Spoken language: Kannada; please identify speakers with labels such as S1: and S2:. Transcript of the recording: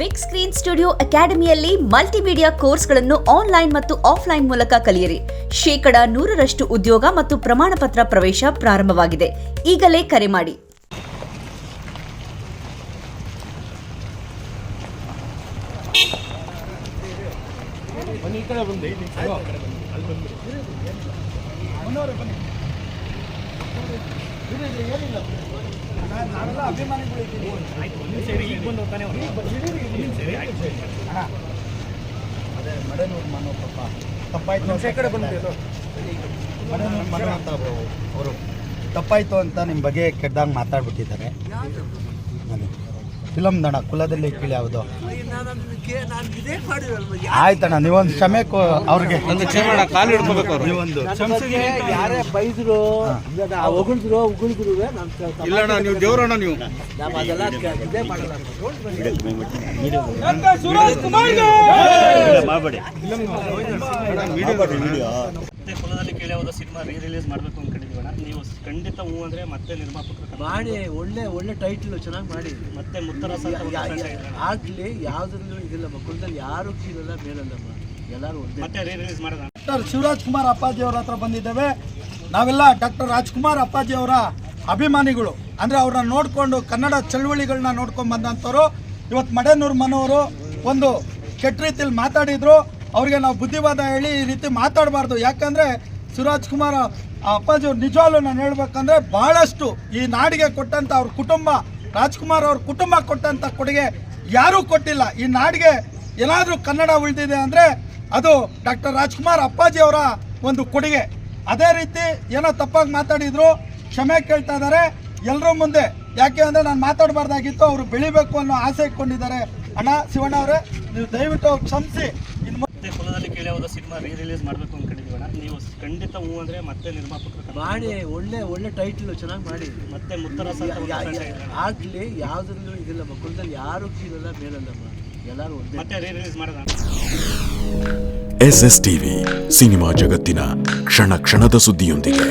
S1: ಬಿಗ್ ಸ್ಕ್ರೀನ್ ಸ್ಟುಡಿಯೋ ಅಕಾಡೆಮಿಯಲ್ಲಿ ಮಲ್ಟಿಮೀಡಿಯಾ ಕೋರ್ಸ್ಗಳನ್ನು ಆನ್ಲೈನ್ ಮತ್ತು ಆಫ್ಲೈನ್ ಮೂಲಕ ಕಲಿಯಿರಿ. 100% ಉದ್ಯೋಗ ಮತ್ತು ಪ್ರಮಾಣ ಪತ್ರ ಪ್ರವೇಶ ಪ್ರಾರಂಭವಾಗಿದೆ. ಈಗಲೇ ಕರೆ ಮಾಡಿ.
S2: ತಪ್ಪಾಯ್ತು ಅಂತ ನಿಮ್ಮ ಬಗ್ಗೆ ಕೆಟ್ಟದಾಗ ಮಾತಾಡ್ಬಿಟ್ಟಿದ್ದಾರೆ. ಫಿಲಮ್ ದಣ ಕುಲದಲ್ಲಿ ಕೀಳಿ ಯಾವುದು ಆಯ್ತಣ್ಣ, ನೀವೊಂದು ಕ್ಷಮೆ ಅವ್ರಿಗೆ
S3: ಕಾಲು ಹಿಡ್ಕೋಬೇಕು. ಅವರು
S2: ನೀವೊಂದು
S4: ಯಾರೇ ಬೈದ್ರು ಉಗುಳಿದ್ರು
S3: ಇಲ್ಲಣ್ಣ, ನೀವು ದೇವ್ರಣ್ಣ, ನೀವು
S4: ಅದೆಲ್ಲ ಇದೇ ಮಾಡಲ್ಲ.
S5: ಕುಲದಲ್ಲಿ ಕೇಳಿ ಸಿನಿಮಾ ರಿಲೀಸ್ ಮಾಡಬೇಕು ಅನ್ಕೊಂಡಿದ್ದೀವಣ್ಣ. ನೀವು ಖಂಡಿತ ಹೂ ಅಂದ್ರೆ ಮತ್ತೆ ನಿರ್ಮಾಪಕರು
S4: ಮಾಡಿ ಒಳ್ಳೆ ಟೈಟಲ್ ಚೆನ್ನಾಗಿ ಮಾಡಿ.
S5: ಮತ್ತೆ ಮುತ್ತರಸ
S4: ಆಗ್ಲಿ ಯಾವ್ದ್ರಲ್ಲೂ ಇದಿಲ್ಲ. ಕುಲದಲ್ಲಿ ಯಾರು ಕೀಳಲ್ಲ ಮೇಲಲ್ಲಮ್ಮ, ಎಲ್ಲರೂ
S5: ಮತ್ತೆ ರಿಲೀಸ್ ಮಾಡೋಣ.
S2: ಡಾಕ್ಟರ್ ಶಿವರಾಜ್ ಕುಮಾರ್ ಅಪ್ಪಾಜಿ ಅವರ ಹತ್ರ ಬಂದಿದ್ದೇವೆ. ನಾವೆಲ್ಲ ಡಾಕ್ಟರ್ ರಾಜ್ಕುಮಾರ್ ಅಪ್ಪಾಜಿ ಅವರ ಅಭಿಮಾನಿಗಳು. ಅಂದರೆ ಅವ್ರನ್ನ ನೋಡಿಕೊಂಡು ಕನ್ನಡ ಚಳುವಳಿಗಳನ್ನ ನೋಡ್ಕೊಂಡು ಬಂದಂಥವ್ರು. ಇವತ್ತು ಮಡೇನೂರು ಮನೋರು ಒಂದು ಕೆಟ್ಟ ರೀತಿಯಲ್ಲಿ ಮಾತಾಡಿದ್ರು. ಅವ್ರಿಗೆ ನಾವು ಬುದ್ಧಿವಾದ ಹೇಳಿ ಈ ರೀತಿ ಮಾತಾಡಬಾರ್ದು. ಯಾಕಂದರೆ ಶಿವರಾಜ್ ಕುಮಾರ್ ಅಪ್ಪಾಜಿ ಅವ್ರು ನಿಜವಾಗ್ಲೂ ನಾನು ಹೇಳ್ಬೇಕಂದ್ರೆ ಭಾಳಷ್ಟು ಈ ನಾಡಿಗೆ ಕೊಟ್ಟಂಥ ಅವ್ರ ಕುಟುಂಬ, ರಾಜ್ಕುಮಾರ್ ಅವ್ರ ಕುಟುಂಬ ಕೊಟ್ಟಂಥ ಕೊಡುಗೆ ಯಾರೂ ಕೊಟ್ಟಿಲ್ಲ. ಈ ನಾಡಿಗೆ ಏನಾದರೂ ಕನ್ನಡ ಉಳಿದಿದೆ ಅಂದರೆ ಅದು ಡಾಕ್ಟರ್ ರಾಜ್ಕುಮಾರ್ ಅಪ್ಪಾಜಿ ಅವರ ಒಂದು ಕೊಡುಗೆ. ಅದೇ ರೀತಿ ಏನೋ ತಪ್ಪಾಗಿ ಮಾತಾಡಿದ್ರು, ಕ್ಷಮೆ ಕೇಳ್ತಾ ಇದ್ದಾರೆ ಎಲ್ಲರ ಮುಂದೆ. ಯಾಕೆ ಅಂದರೆ ನಾನು ಮಾತಾಡಬಾರ್ದಾಗಿತ್ತು, ಅವರು ಬೆಳಿಬೇಕು ಅನ್ನೋ ಆಸೆ ಇಟ್ಕೊಂಡಿದ್ದಾರೆ. ಅಣ್ಣ ಶಿವಣ್ಣ ಅವರೇ, ನೀವು ದಯವಿಟ್ಟು ಅವ್ರು ಕ್ಷಮಿಸಿ.
S5: ಮತ್ತೆ ಕುಲದಲ್ಲಿ ಕೇಳಿ ಸಿನಿಮಾ ರಿಲೀಸ್ ಮಾಡಬೇಕು ಅನ್ಕೊಂಡಿದ್ದೀವಣ್ಣ. ನೀವು ಖಂಡಿತ ಹೂ ಅಂದ್ರೆ ಮತ್ತೆ ನಿರ್ಮಾಪಕರು
S4: ಮಾಡಿ ಒಳ್ಳೆ ಟೈಟಲ್ ಚೆನ್ನಾಗಿ ಮಾಡಿ.
S5: ಮತ್ತೆ ಮುತ್ತರಸ
S4: ಆಗ್ಲಿ ಯಾವ್ದ್ರಲ್ಲೂ ಇದಿಲ್ಲ. ಕುಲದಲ್ಲಿ ಯಾರು ಕೀಳಲ್ಲ ಮೇಲಲ್ಲಮ್ಮ, ಎಲ್ಲರೂ
S5: ಮತ್ತೆ ರಿಲೀಸ್ ಮಾಡೋಣ.
S6: SS ಟಿವಿ ಸಿನಿಮಾ ಜಗತ್ತಿನ ಕ್ಷಣ ಕ್ಷಣದ ಸುದ್ದಿಯೊಂದಿಗೆ.